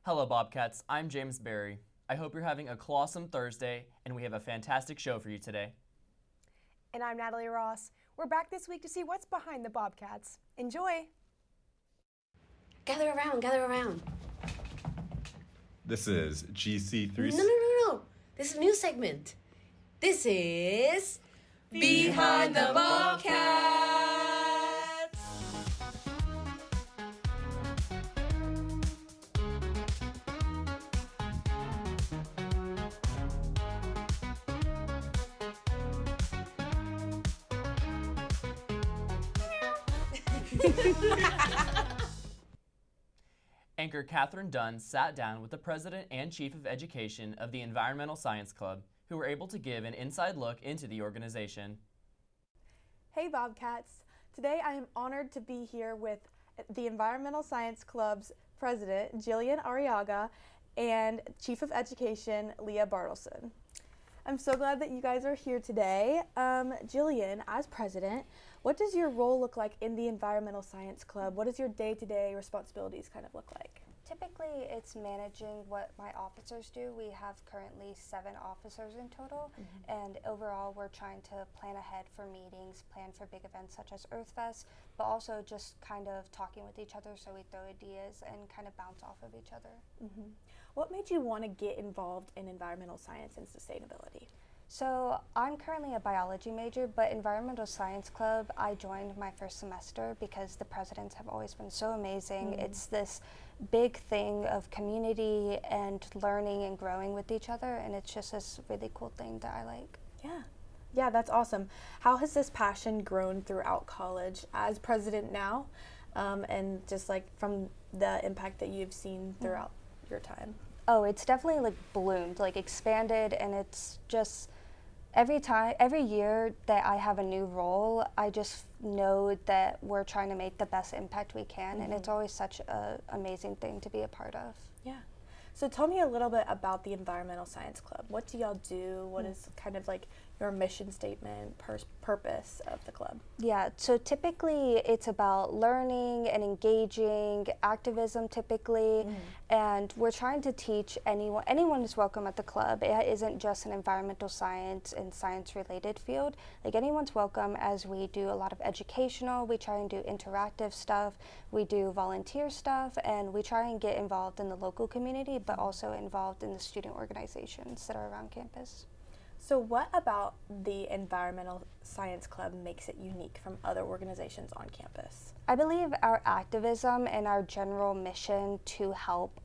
Hello Bobcats, I'm James Beary. I hope you're having a clawsome Thursday and we have a fantastic show for you today. And I'm Natalie Ross. We're back this week to see what's behind the Bobcats. Enjoy! Gather around, gather around. This is GC360. No. This is a new segment. This is Behind the Bobcats. Anchor Catherine Dunn sat down with the president and chief of education of the Environmental Science Club, who were able to give an inside look into the organization. Hey Bobcats! Today I am honored to be here with the Environmental Science Club's president, Jillian Arriaga, and chief of education, Leah Bartleson. I'm so glad that you guys are here today. Jillian, as president, what does your role look like in the Environmental Science Club? What does your day-to-day responsibilities kind of look like? Typically, it's managing what my officers do. We have currently 7 officers in total, and overall we're trying to plan ahead for meetings, plan for big events such as EarthFest, but also just kind of talking with each other so we throw ideas and kind of bounce off of each other. What made you want to get involved in environmental science and sustainability? So I'm currently a biology major, but Environmental Science Club, I joined my first semester because the presidents have always been so amazing. It's this big thing of community and learning and growing with each other, and it's just this really cool thing that I like. Yeah, that's awesome. How has this passion grown throughout college as president now, and just like from the impact that you've seen throughout your time? Oh, it's definitely like bloomed, like expanded, and it's just every year that I have a new role, I just know that we're trying to make the best impact we can, and it's always such an amazing thing to be a part of. Yeah. So tell me a little bit about the Environmental Science Club. What do y'all do? What is kind of like your mission statement, purpose of the club? Yeah, so typically it's about learning and engaging, activism typically, and we're trying to teach anyone is welcome at the club. It isn't just an environmental science and science-related field. Like anyone's welcome, as we do a lot of educational, we try and do interactive stuff, we do volunteer stuff, and we try and get involved in the local community, but also involved in the student organizations that are around campus. So what about the Environmental Science Club makes it unique from other organizations on campus? I believe our activism and our general mission to help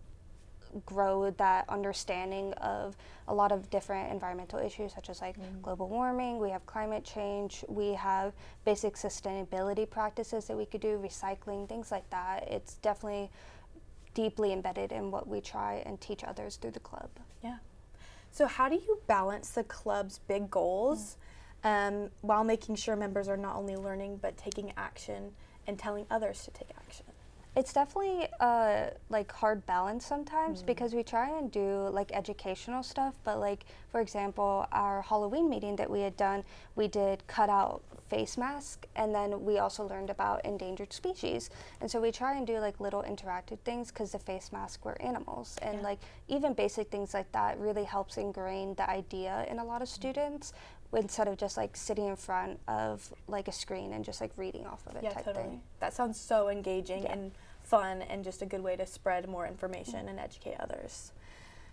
grow that understanding of a lot of different environmental issues such as like global warming, we have climate change, we have basic sustainability practices that we could do, recycling, things like that. It's definitely deeply embedded in what we try and teach others through the club. Yeah. So how do you balance the club's big goals while making sure members are not only learning but taking action and telling others to take action? It's definitely like hard balance sometimes because we try and do like educational stuff, but like for example, our Halloween meeting that we had done, we did cut out face mask, and then we also learned about endangered species. And so we try and do like little interactive things because the face masks were animals, and like even basic things like that really helps ingrain the idea in a lot of students instead of just like sitting in front of like a screen and just like reading off of it type thing. That sounds so engaging and fun, and just a good way to spread more information and educate others.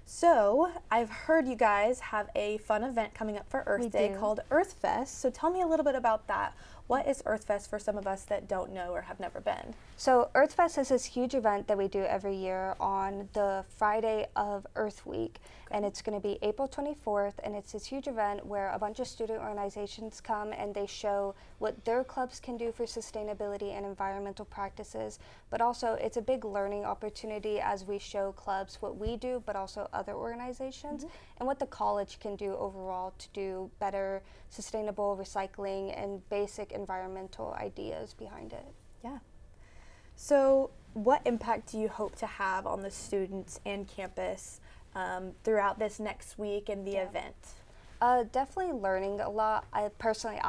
So I've heard you guys have a fun event coming up for Earth Day called EarthFest. So tell me a little bit about that. What is EarthFest for some of us that don't know or have never been? So EarthFest is this huge event that we do every year on the Friday of Earth Week, and it's going to be April 24th, and it's this huge event where a bunch of student organizations come and they show what their clubs can do for sustainability and environmental practices, but also it's a big learning opportunity as we show clubs what we do, but also other organizations, and what the college can do overall to do better sustainable recycling and basic environmental ideas behind it. Yeah. So what impact do you hope to have on the students and campus throughout this next week and the event? Definitely learning a lot. I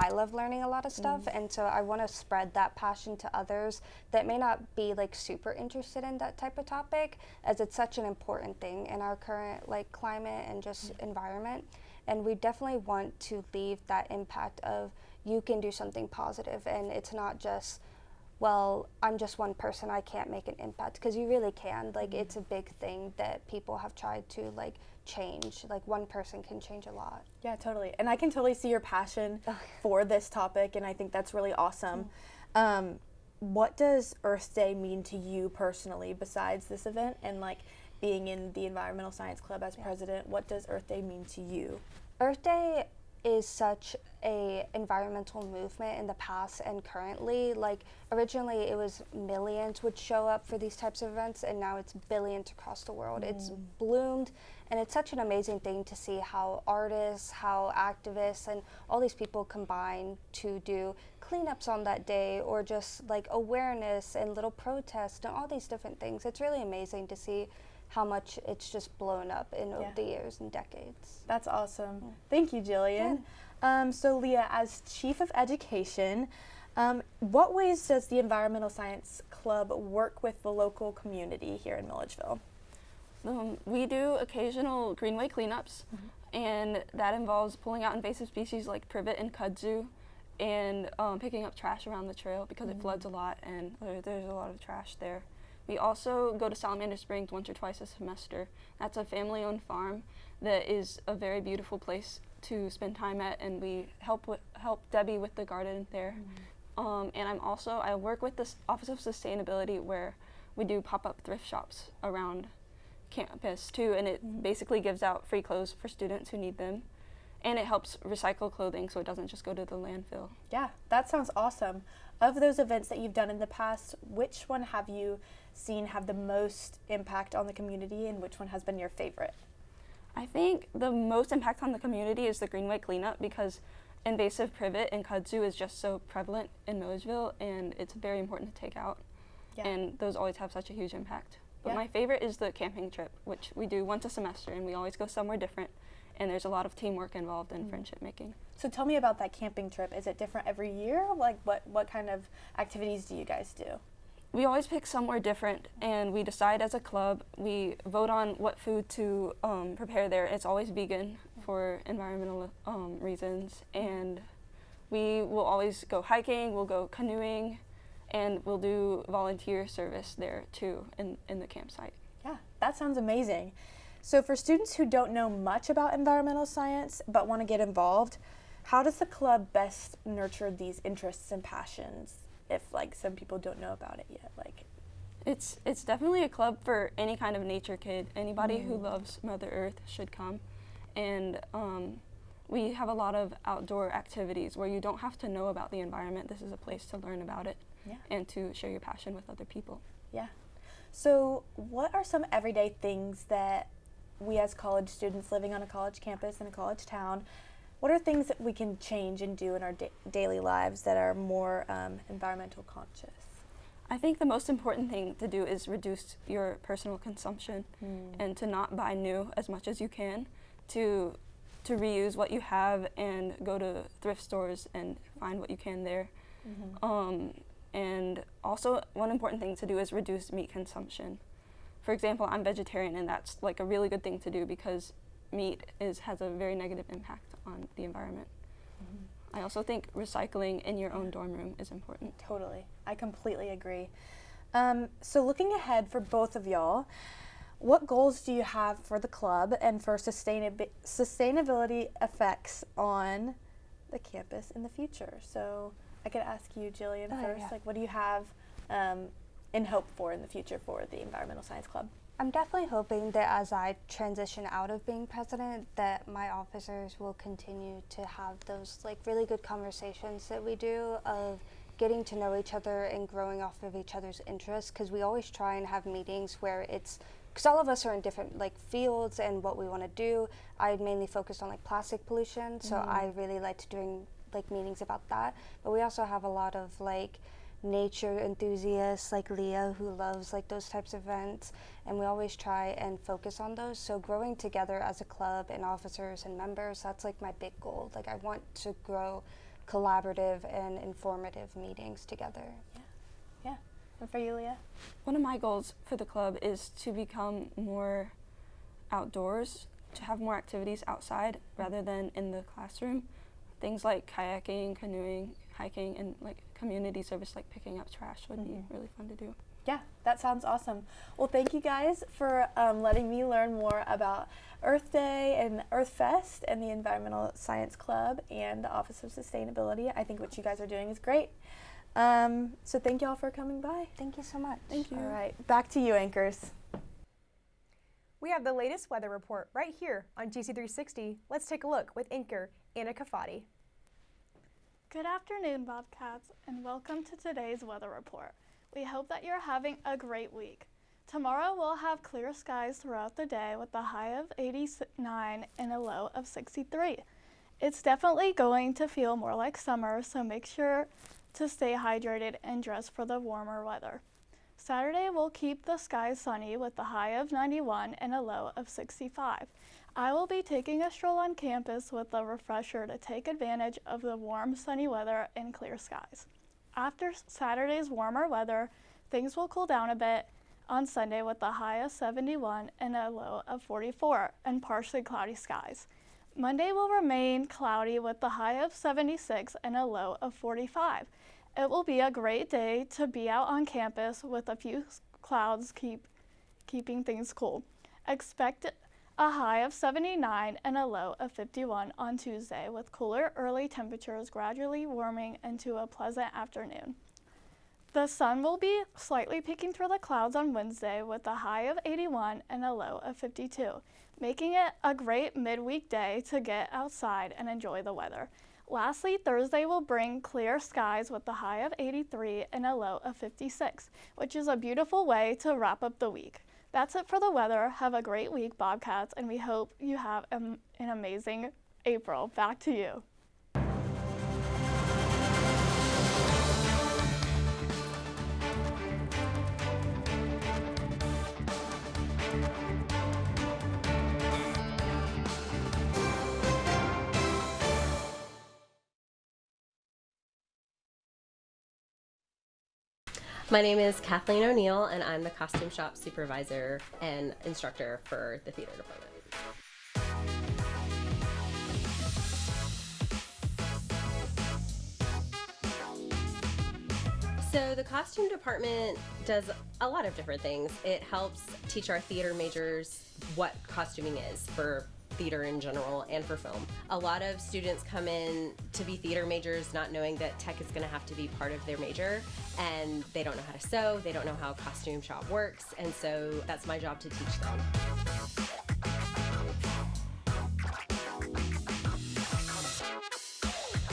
love learning a lot of stuff, and so I want to spread that passion to others that may not be like super interested in that type of topic, as it's such an important thing in our current like climate and just environment. And we definitely want to leave that impact of you can do something positive, and it's not just, well, I'm just one person, I can't make an impact, because you really can. Like, it's a big thing that people have tried to like change. Like, one person can change a lot. Yeah, totally. And I can totally see your passion for this topic, and I think that's really awesome. What does Earth Day mean to you personally besides this event and like being in the Environmental Science Club as president? What does Earth Day mean to you? Earth Day is such a environmental movement in the past and currently. Like, originally it was millions would show up for these types of events, and now it's billions across the world. It's bloomed, and it's such an amazing thing to see how artists, how activists, and all these people combine to do cleanups on that day, or just like awareness and little protests and all these different things. It's really amazing to see how much it's just blown up in over the years and decades. That's awesome. Thank you, Jillian. So Leah, as Chief of Education, what ways does the Environmental Science Club work with the local community here in Milledgeville? We do occasional greenway cleanups, and that involves pulling out invasive species like privet and kudzu, and picking up trash around the trail because it floods a lot, and there's a lot of trash there. We also go to Salamander Springs once or twice a semester. That's a family-owned farm that is a very beautiful place to spend time at, and we help Debbie with the garden there. And I work with the Office of Sustainability, where we do pop-up thrift shops around campus too, and it basically gives out free clothes for students who need them, and it helps recycle clothing so it doesn't just go to the landfill. Yeah, that sounds awesome. Of those events that you've done in the past, which one have you seen have the most impact on the community, and which one has been your favorite? I think the most impact on the community is the Greenway cleanup, because invasive privet and kudzu is just so prevalent in Milledgeville, and it's very important to take out. And those always have such a huge impact. But my favorite is the camping trip, which we do once a semester, and we always go somewhere different, and there's a lot of teamwork involved in friendship making. So tell me about that camping trip. Is it different every year? Like, what kind of activities do you guys do? We always pick somewhere different, and we decide as a club. We vote on what food to prepare there. It's always vegan for environmental reasons, and we will always go hiking, we'll go canoeing, and we'll do volunteer service there too in the campsite. Yeah, that sounds amazing. So for students who don't know much about environmental science but want to get involved, how does the club best nurture these interests and passions if like some people don't know about it yet? Like, it's definitely a club for any kind of nature kid. Anybody who loves Mother Earth should come. And we have a lot of outdoor activities where you don't have to know about the environment. This is a place to learn about it and to share your passion with other people. Yeah. So what are some everyday things that we as college students living on a college campus in a college town, what are things that we can change and do in our daily lives that are more environmental conscious? I think the most important thing to do is reduce your personal consumption and to not buy new as much as you can, to reuse what you have and go to thrift stores and find what you can there. And also one important thing to do is reduce meat consumption. For example, I'm vegetarian, and that's like a really good thing to do because meat has a very negative impact on the environment. I also think recycling in your own dorm room is important. Totally. I completely agree. So looking ahead for both of y'all, what goals do you have for the club and for sustainability effects on the campus in the future? So I could ask you, Jillian, first. Like, what do you have in hope for in the future for the Environmental Science Club? I'm definitely hoping that as I transition out of being president, that my officers will continue to have those like really good conversations that we do of getting to know each other and growing off of each other's interests, because we always try and have meetings where it's, because all of us are in different like fields and what we want to do. I mainly focus on like plastic pollution, so I really like to doing like meetings about that. But we also have a lot of like nature enthusiasts like Leah who loves like those types of events, and we always try and focus on those. So growing together as a club and officers and members, that's like my big goal. Like I want to grow collaborative and informative meetings together. Yeah. And for you, Leah? One of my goals for the club is to become more outdoors, to have more activities outside rather than in the classroom. Things like kayaking, canoeing, hiking, and like community service like picking up trash would be really fun to do. Yeah, that sounds awesome. Well, thank you guys for letting me learn more about Earth Day and Earth Fest and the Environmental Science Club and the Office of Sustainability. I think what you guys are doing is great. So thank y'all for coming by. Thank you so much. Thank you. All right, back to you, anchors. We have the latest weather report right here on GC360. Let's take a look with anchor Anna Kafati. Good afternoon, Bobcats, and welcome to today's weather report. We hope that you're having a great week. Tomorrow we'll have clear skies throughout the day with a high of 89 and a low of 63. It's definitely going to feel more like summer, so make sure to stay hydrated and dress for the warmer weather. Saturday will keep the skies sunny with a high of 91 and a low of 65. I will be taking a stroll on campus with a refresher to take advantage of the warm, sunny weather and clear skies. After Saturday's warmer weather, things will cool down a bit on Sunday with a high of 71 and a low of 44 and partially cloudy skies. Monday will remain cloudy with a high of 76 and a low of 45. It will be a great day to be out on campus with a few clouds keeping things cool. Expect a high of 79 and a low of 51 on Tuesday, with cooler early temperatures gradually warming into a pleasant afternoon. The sun will be slightly peeking through the clouds on Wednesday with a high of 81 and a low of 52, making it a great midweek day to get outside and enjoy the weather. Lastly, Thursday will bring clear skies with a high of 83 and a low of 56, which is a beautiful way to wrap up the week. That's it for the weather. Have a great week, Bobcats, and we hope you have an amazing April. Back to you. My name is Kathleen O'Neill, and I'm the costume shop supervisor and instructor for the theater department. So the costume department does a lot of different things. It helps teach our theater majors what costuming is for theater in general and for film. A lot of students come in to be theater majors not knowing that tech is going to have to be part of their major, and they don't know how to sew, they don't know how a costume shop works, and so that's my job to teach them.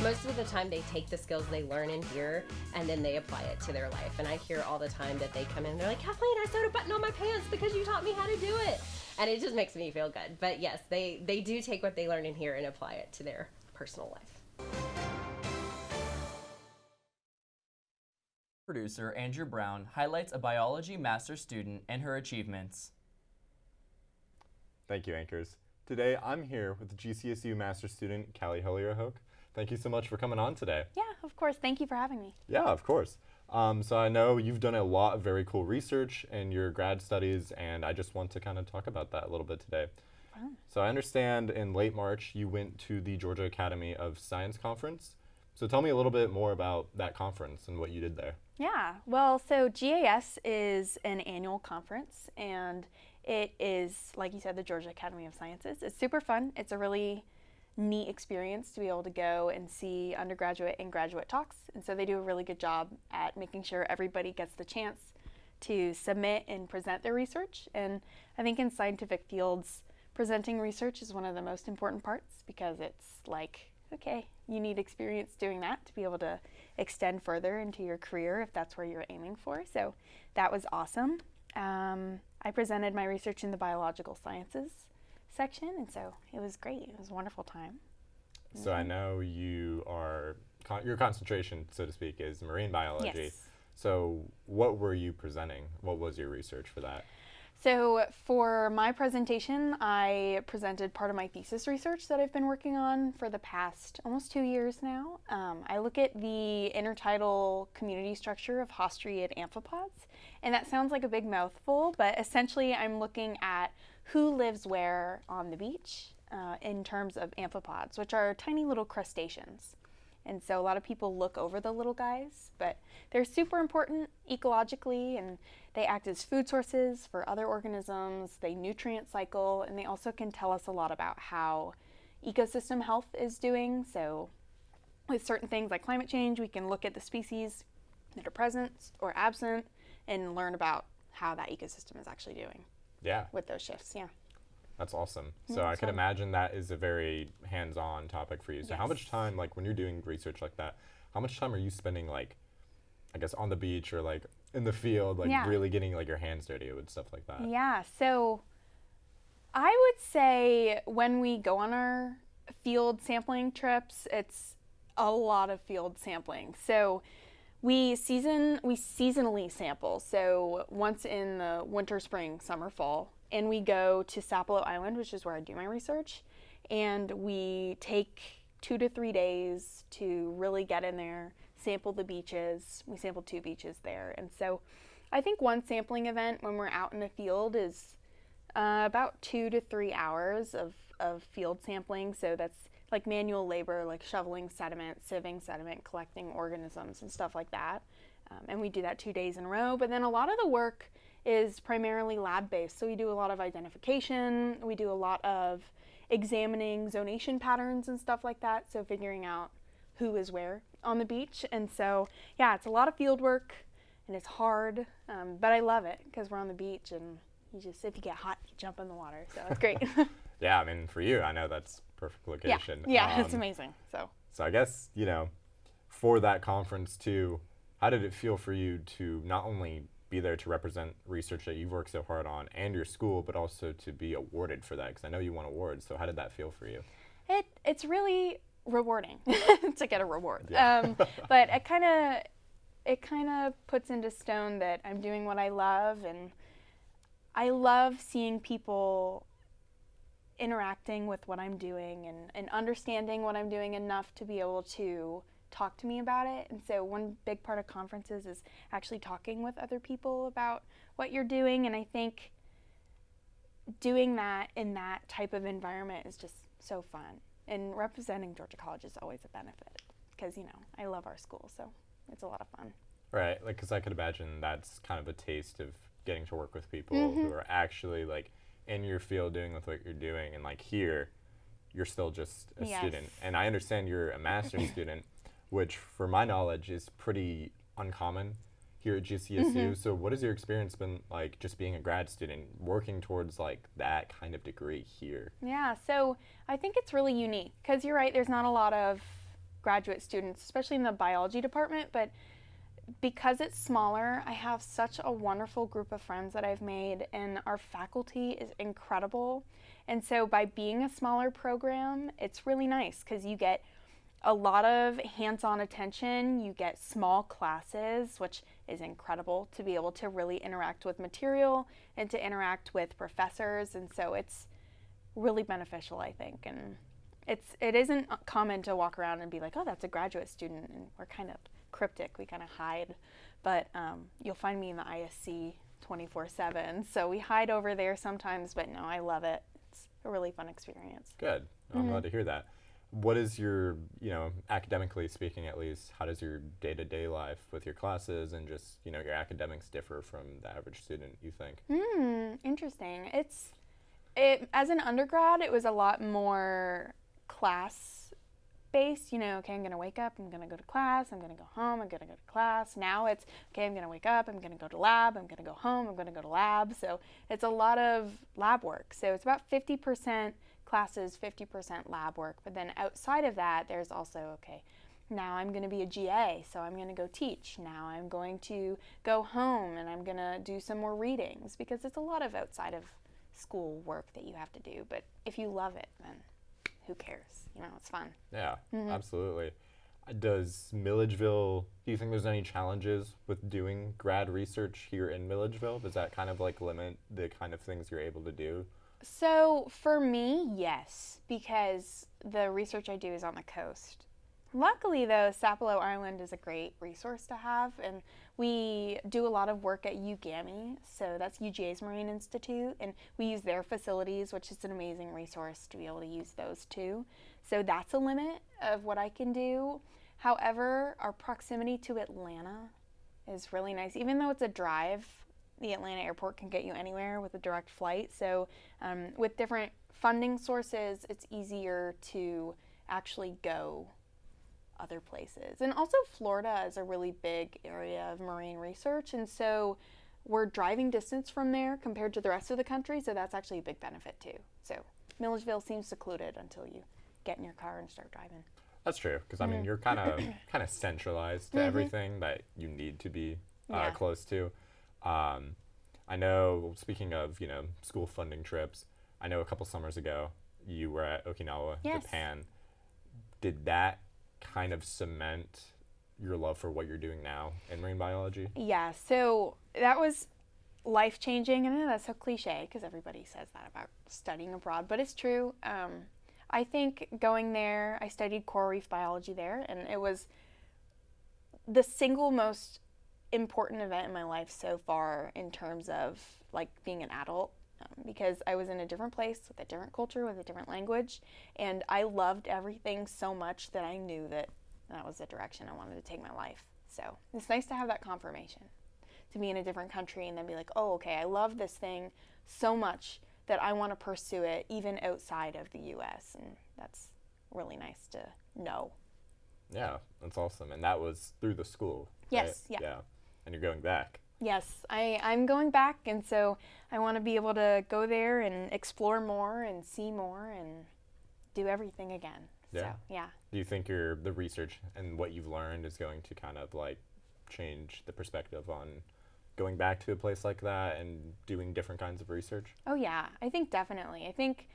Most of the time they take the skills they learn in here and then they apply it to their life. And I hear all the time that they come in and they're like, Kathleen, I sewed a button on my pants because you taught me how to do it. And it just makes me feel good. But yes, they do take what they learn in here and apply it to their personal life. Producer Andrew Brown highlights a biology master's student and her achievements. Thank you, anchors. Today I'm here with GCSU master's student Callie Holierhoek. Thank you so much for coming on today. Yeah, of course. Thank you for having me. Yeah, of course. So I know you've done a lot of very cool research in your grad studies, and I just want to kind of talk about that a little bit today. Fun. So I understand in late March you went to the Georgia Academy of Science conference. So tell me a little bit more about that conference and what you did there. Yeah, well, so GAS is an annual conference, and it is, like you said, the Georgia Academy of Sciences. It's super fun. It's a really neat experience to be able to go and see undergraduate and graduate talks. And so they do a really good job at making sure everybody gets the chance to submit and present their research. And I think in scientific fields, presenting research is one of the most important parts, because it's like, okay, you need experience doing that to be able to extend further into your career if that's where you're aiming for. So that was awesome. I presented my research in the biological sciences section, and so it was great. It was a wonderful time. So I know you are, your concentration, so to speak, is marine biology. Yes. So what were you presenting? What was your research for that? So for my presentation, I presented part of my thesis research that I've been working on for the past almost 2 years now. I look at the intertidal community structure of haustreid amphipods, and that sounds like a big mouthful, but essentially I'm looking at who lives where on the beach in terms of amphipods, which are tiny little crustaceans. And so a lot of people look over the little guys, but they're super important ecologically, and they act as food sources for other organisms, they nutrient cycle, and they also can tell us a lot about how ecosystem health is doing. So with certain things like climate change, we can look at the species that are present or absent and learn about how that ecosystem is actually doing. Yeah. With those shifts, yeah. That's awesome. Yeah, So I it's could fun. imagine that is a very hands-on topic for you. So how much time, like when you're doing research like that, how much time are you spending, like, I guess on the beach or like in the field, like really getting like your hands dirty with stuff like that? Yeah, so I would say when we go on our field sampling trips, it's a lot of field sampling. So we seasonally sample. So once in the winter, spring, summer, fall, and we go to Sapelo Island, which is where I do my research, and we take 2 to 3 days to really get in there, sample the beaches. We sampled 2 beaches there. And so I think one sampling event when we're out in the field is about 2 to 3 hours of field sampling. So that's like manual labor, like shoveling sediment, sieving sediment, collecting organisms and stuff like that. And we do that 2 days in a row. But then a lot of the work is primarily lab-based. So we do a lot of identification. We do a lot of examining zonation patterns and stuff like that. So figuring out who is where on the beach. And so, yeah, it's a lot of field work and it's hard, but I love it because we're on the beach and you just, if you get hot, you jump in the water. So it's great. Yeah, I mean, for you, I know that's perfect location. Yeah, it's amazing. So I guess, you know, for that conference too, how did it feel for you to not only be there to represent research that you've worked so hard on and your school, but also to be awarded for that? Because I know you won awards. So how did that feel for you? It's really rewarding to get a reward. Yeah. But it kind of puts into stone that I'm doing what I love, and I love seeing people interacting with what I'm doing and understanding what I'm doing enough to be able to talk to me about it. And so one big part of conferences is actually talking with other people about what you're doing, and I think doing that in that type of environment is just so fun. And representing Georgia College is always a benefit because, you know, I love our school, so it's a lot of fun. Right, like, because I could imagine that's kind of a taste of getting to work with people who are actually, like, in your field doing with what you're doing. And, like, here, you're still just a student. And I understand you're a master's student, which, for my knowledge, is pretty uncommon here at GCSU. So what has your experience been like just being a grad student, working towards, like, that kind of degree here? Yeah, so I think it's really unique because you're right, there's not a lot of graduate students, especially in the biology department, but because it's smaller, I have such a wonderful group of friends that I've made, and our faculty is incredible. And so by being a smaller program, it's really nice because you get a lot of hands-on attention, you get small classes, which is incredible to be able to really interact with material and to interact with professors, and so it's really beneficial, I think. And it isn't common to walk around and be like, oh, that's a graduate student, and we're kind of cryptic, we kind of hide, but you'll find me in the ISC 24/7, so we hide over there sometimes, but no, I love it. It's a really fun experience. Good. I'm glad to hear that. What is your, you know, academically speaking at least, how does your day-to-day life with your classes and just, you know, your academics differ from the average student, you think? Interesting. As an undergrad, it was a lot more class-based, you know, okay, I'm going to wake up, I'm going to go to class, I'm going to go home, I'm going to go to class. Now it's, okay, I'm going to wake up, I'm going to go to lab, I'm going to go home, I'm going to go to lab. So it's a lot of lab work. So it's about 50% classes, 50% lab work. But then outside of that, there's also, okay, now I'm going to be a GA, so I'm going to go teach. Now I'm going to go home and I'm going to do some more readings, because it's a lot of outside of school work that you have to do. But if you love it, then who cares? You know, it's fun. Yeah, absolutely. Does Milledgeville, do you think there's any challenges with doing grad research here in Milledgeville? Does that kind of like limit the kind of things you're able to do? So for me, yes, because the research I do is on the coast. Luckily though, Sapelo Island is a great resource to have, and we do a lot of work at UGAMI, so that's UGA's Marine Institute, and we use their facilities, which is an amazing resource to be able to use those too. So that's a limit of what I can do. However, our proximity to Atlanta is really nice. Even though it's a drive, the Atlanta airport can get you anywhere with a direct flight. So with different funding sources, it's easier to actually go other places. And also Florida is a really big area of marine research, and so we're driving distance from there compared to the rest of the country, so that's actually a big benefit too. So Milledgeville seems secluded until you get in your car and start driving. That's true, because I mean, you're kind of centralized to everything that you need to be close to. I know, speaking of, school funding trips, I know a couple summers ago you were at Okinawa, Japan. Did that kind of cement your love for what you're doing now in marine biology? Yeah, so that was life-changing. I know that's so cliche because everybody says that about studying abroad, but it's true. I think going there, I studied coral reef biology there, and it was the single most important event in my life so far in terms of like being an adult, because I was in a different place with a different culture, with a different language, and I loved everything so much that I knew that that was the direction I wanted to take my life. So it's nice to have that confirmation, to be in a different country and then be like, oh, okay, I love this thing so much that I want to pursue it even outside of the U.S., and that's really nice to know. Yeah, that's awesome. And that was through the school, yes, right? Yeah. And you're going back. Yes, I'm going back, and so I want to be able to go there and explore more and see more and do everything again. Yeah. So, yeah. Do you think the research and what you've learned is going to kind of like change the perspective on going back to a place like that and doing different kinds of research? Oh yeah, I think definitely. I think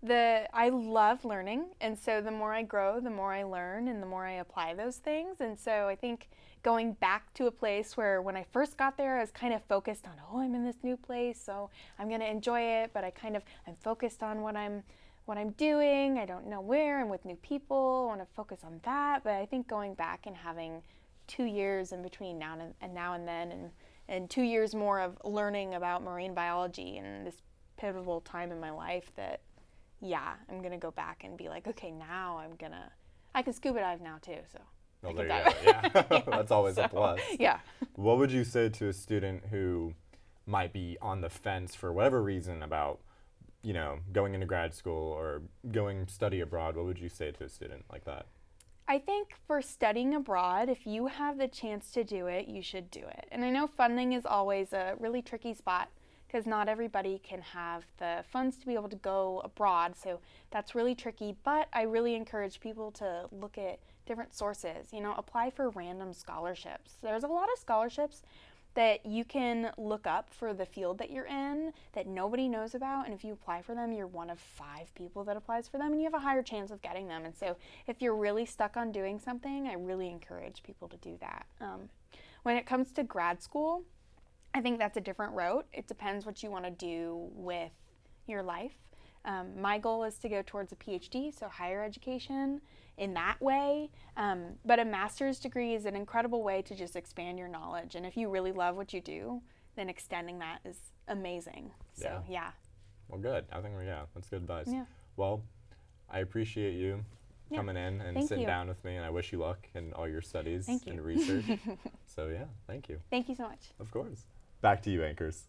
I love learning, and so the more I grow, the more I learn, and the more I apply those things. And so I think going back to a place where when I first got there, I was kind of focused on, oh, I'm in this new place, so I'm going to enjoy it, but I'm focused on what I'm doing. I don't know where. I'm with new people. I want to focus on that. But I think going back and having 2 years in between now and then, and 2 years more of learning about marine biology and this pivotal time in my life that, yeah, I'm going to go back and be like, okay, now I can scuba dive now too, so. Well, there you go, yeah. Yeah. That's always a plus. Yeah. What would you say to a student who might be on the fence for whatever reason about, going into grad school or going study abroad? What would you say to a student like that? I think for studying abroad, if you have the chance to do it, you should do it. And I know funding is always a really tricky spot because not everybody can have the funds to be able to go abroad, so that's really tricky. But I really encourage people to look at different sources, apply for random scholarships. There's a lot of scholarships that you can look up for the field that you're in that nobody knows about, and if you apply for them, you're one of 5 people that applies for them, and you have a higher chance of getting them. And so if you're really stuck on doing something, I really encourage people to do that. When it comes to grad school, I think that's a different route. It depends what you want to do with your life. My goal is to go towards a PhD, so higher education in that way. But a master's degree is an incredible way to just expand your knowledge. And if you really love what you do, then extending that is amazing. So, yeah. Well, good. I think, that's good advice. Yeah. Well, I appreciate you coming in and Thank sitting you. down with me, and I wish you luck in all your studies Thank you. and research. So, thank you. Thank you so much. Of course. Back to you, anchors.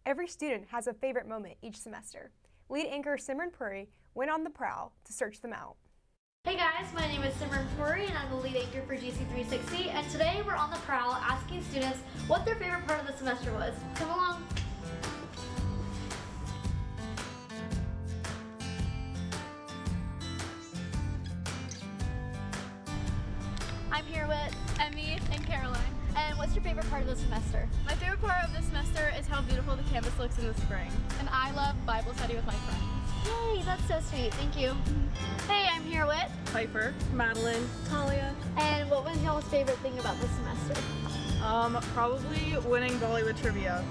Every student has a favorite moment each semester. Lead anchor Simran Puri went on the prowl to search them out. Hey guys, my name is Simran Puri and I'm the lead anchor for GC360, and today we're on the prowl asking students what their favorite part of the semester was. Come along. I'm here with Emmy and Caroline, and what's your favorite part of the semester? My favorite part of this semester is how beautiful the campus looks in the spring. And I love Bible study with my friends. Yay, that's so sweet. Thank you. Hey, I'm here with Piper, Madelyn, Talia. And what was y'all's favorite thing about this semester? Probably winning Bollywood trivia.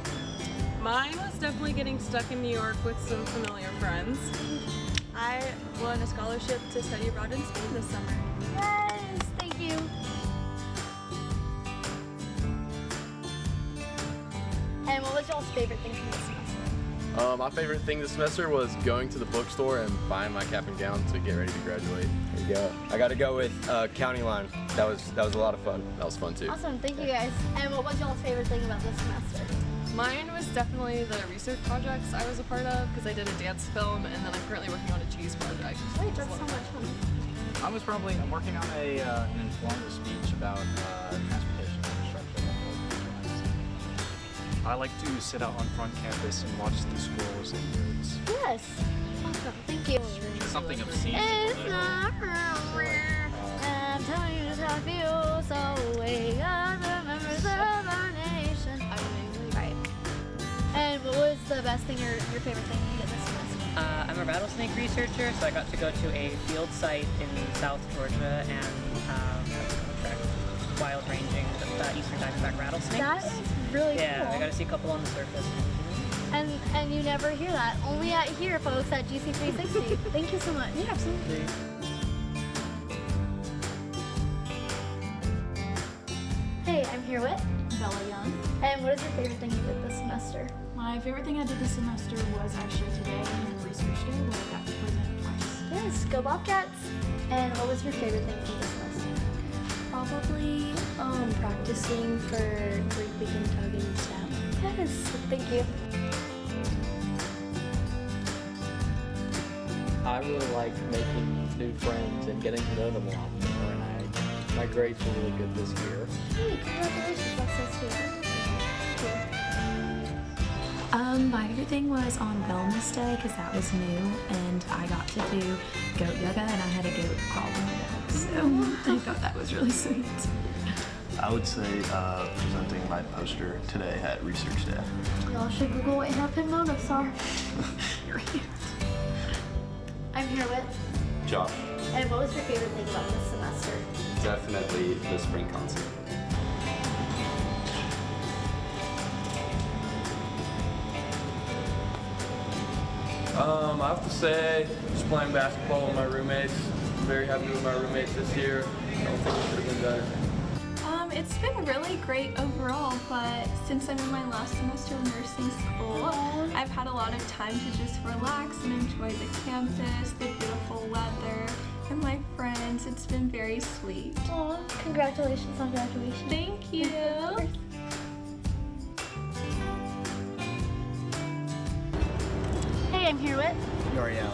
Mine was definitely getting stuck in New York with some familiar friends. I won a scholarship to study abroad in Spain this summer. Yes, thank you. And what was y'all's favorite thing from this semester? My favorite thing this semester was going to the bookstore and buying my cap and gown to get ready to graduate. There you go. I got to go with County Line. That was a lot of fun. That was fun too. Awesome, thank you guys. And what was y'all's favorite thing about this semester? Mine was definitely the research projects I was a part of because I did a dance film and then I'm currently working on a cheese project. Wait, that's so much fun. I'm working on an informative speech about transportation infrastructure. I like to sit out on front campus and watch the schools and roads. Yes, awesome, thank you. Something obscene. It's not rare. I'm telling you just how I feel, so wake up, the members of our nation. Right. And what was the best thing, your favorite thing you did this semester? I'm a rattlesnake researcher, so I got to go to a field site in South Georgia and track wild ranging eastern diamondback rattlesnakes. That is really cool. Yeah, I got to see a couple on the surface. And you never hear that. Only at here, folks, at GC360. Thank you so much. Yeah, absolutely. Hey, I'm here with Della Young. And what is your favorite thing you did this semester? My favorite thing I did this semester was actually today in Research Day where I got to present twice. Yes, go Bobcats! And what was your favorite thing from this semester? Probably practicing for Greek weekend tug and stab. Yes, thank you. I really like making new friends and getting to know them a lot more, and my grades were really good this year. Hey, congratulations, that's so sweet. My favorite thing was on Wellness Day because that was new and I got to do goat yoga and I had a goat crawl on my back, so I thought that was really sweet. I would say presenting my poster today at Research Day. Y'all should Google what hairpin motives are. I'm here with Josh. And what was your favorite thing about this semester? Definitely the spring concert. I have to say, just playing basketball with my roommates. I'm very happy with my roommates this year. I don't think it should have been better. It's been really great overall, but since I'm in my last semester of nursing school, I've had a lot of time to just relax and enjoy the campus, the beautiful weather, and my friends. It's been very sweet. Aw, congratulations on graduation. Thank you. Hey, I'm here with L'Oreal.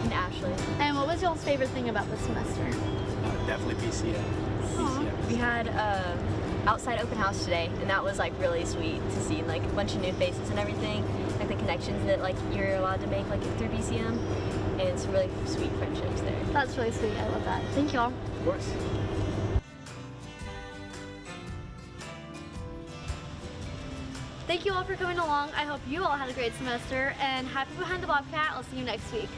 and Ashley. And what was y'all's favorite thing about this semester? Definitely PCM. We had outside open house today, and that was like really sweet to see like a bunch of new faces and everything, like the connections that like you're allowed to make like through BCM, and some really sweet friendships there. That's really sweet. I love that. Thank y'all. Of course. Thank you all for coming along. I hope you all had a great semester, and happy Behind the Bobcat. I'll see you next week.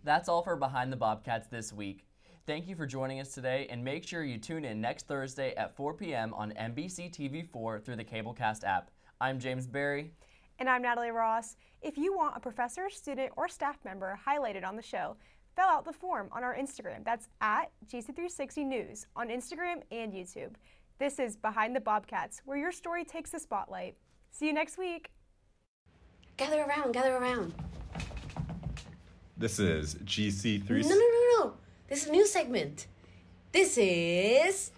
That's all for Behind the Bobcats this week. Thank you for joining us today, and make sure you tune in next Thursday at 4 p.m. on NBC TV4 through the CableCast app. I'm James Beary. And I'm Natalie Ross. If you want a professor, student, or staff member highlighted on the show, fill out the form on our Instagram. That's at GC360 News on Instagram and YouTube. This is Behind the Bobcats, where your story takes the spotlight. See you next week. Gather around, gather around. This is GC360. No. This is a new segment. This is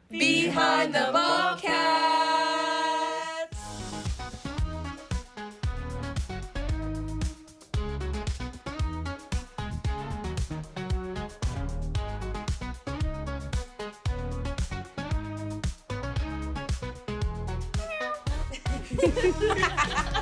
Behind the Bobcats. Ha ha ha!